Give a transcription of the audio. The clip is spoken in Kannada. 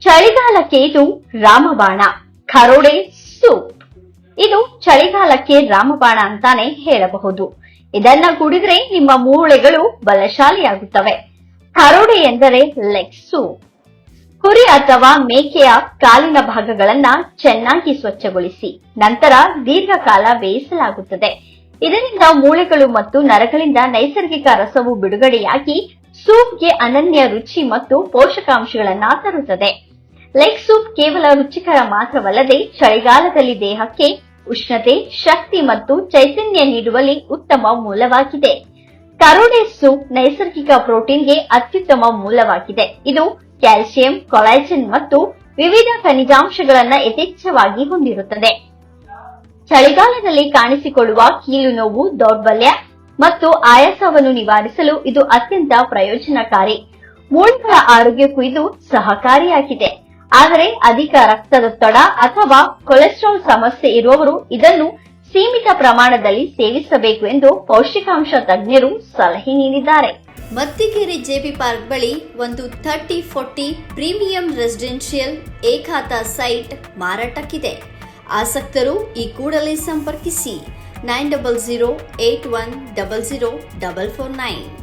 ಚಳಿಗಾಲಕ್ಕೆ ಇದು ರಾಮಬಾಣ ಖರೋಡೆ ಸೂಪ್. ಇದು ಚಳಿಗಾಲಕ್ಕೆ ರಾಮಬಾಣ ಅಂತಾನೆ ಹೇಳಬಹುದು. ಇದನ್ನ ಕುಡಿದ್ರೆ ನಿಮ್ಮ ಮೂಳೆಗಳು ಬಲಶಾಲಿಯಾಗುತ್ತವೆ. ಖರೋಡೆ ಎಂದರೆ ಲೆಗ್ ಸೂಪ್. ಕುರಿ ಅಥವಾ ಮೇಕೆಯ ಕಾಲಿನ ಭಾಗಗಳನ್ನ ಚೆನ್ನಾಗಿ ಸ್ವಚ್ಛಗೊಳಿಸಿ ನಂತರ ದೀರ್ಘಕಾಲ ಬೇಯಿಸಲಾಗುತ್ತದೆ. ಇದರಿಂದ ಮೂಳೆಗಳು ಮತ್ತು ನರಗಳಿಂದ ನೈಸರ್ಗಿಕ ರಸವು ಬಿಡುಗಡೆಯಾಗಿ ಸೂಪ್ಗೆ ಅನನ್ಯ ರುಚಿ ಮತ್ತು ಪೋಷಕಾಂಶಗಳನ್ನ ತರುತ್ತದೆ. ಲೆಗ್ ಸೂಪ್ ಕೇವಲ ರುಚಿಕರ ಮಾತ್ರವಲ್ಲದೆ ಚಳಿಗಾಲದಲ್ಲಿ ದೇಹಕ್ಕೆ ಉಷ್ಣತೆ, ಶಕ್ತಿ ಮತ್ತು ಚೈತನ್ಯ ನೀಡುವಲ್ಲಿ ಉತ್ತಮ ಮೂಲವಾಗಿದೆ. ಖರೋಡೆ ಸೂಪ್ ನೈಸರ್ಗಿಕ ಪ್ರೋಟೀನ್ಗೆ ಅತ್ಯುತ್ತಮ ಮೂಲವಾಗಿದೆ. ಇದು ಕ್ಯಾಲ್ಸಿಯಂ, ಕೊಲಾಜನ್ ಮತ್ತು ವಿವಿಧ ಖನಿಜಾಂಶಗಳನ್ನ ಯಥೇಚ್ಛವಾಗಿ ಹೊಂದಿರುತ್ತದೆ. ಚಳಿಗಾಲದಲ್ಲಿ ಕಾಣಿಸಿಕೊಳ್ಳುವ ಕೀಲು ನೋವು, ದೌರ್ಬಲ್ಯ ಮತ್ತು ಆಯಾಸವನ್ನು ನಿವಾರಿಸಲು ಇದು ಅತ್ಯಂತ ಪ್ರಯೋಜನಕಾರಿ. ಮೂಳೆಗಳ ಆರೋಗ್ಯಕ್ಕೂ ಇದು ಸಹಕಾರಿಯಾಗಿದೆ. ಆದರೆ ಅಧಿಕ ರಕ್ತದೊತ್ತಡ ಅಥವಾ ಕೊಲೆಸ್ಟ್ರಾಲ್ ಸಮಸ್ಯೆ ಇರುವವರು ಇದನ್ನು ಸೀಮಿತ ಪ್ರಮಾಣದಲ್ಲಿ ಸೇವಿಸಬೇಕು ಎಂದು ಪೌಷ್ಟಿಕಾಂಶ ತಜ್ಞರು ಸಲಹೆ ನೀಡಿದ್ದಾರೆ. ಮತ್ತಿಕೆರೆ ಜೆಪಿ ಪಾರ್ಕ್ ಬಳಿ ಒಂದು 30-40 ಪ್ರೀಮಿಯಂ ರೆಸಿಡೆನ್ಷಿಯಲ್ ಏಕಾತ ಸೈಟ್ ಮಾರಾಟಕ್ಕಿದೆ. ಆಸಕ್ತರು ಈ ಕೂಡಲೇ ಸಂಪರ್ಕಿಸಿ 9008100449.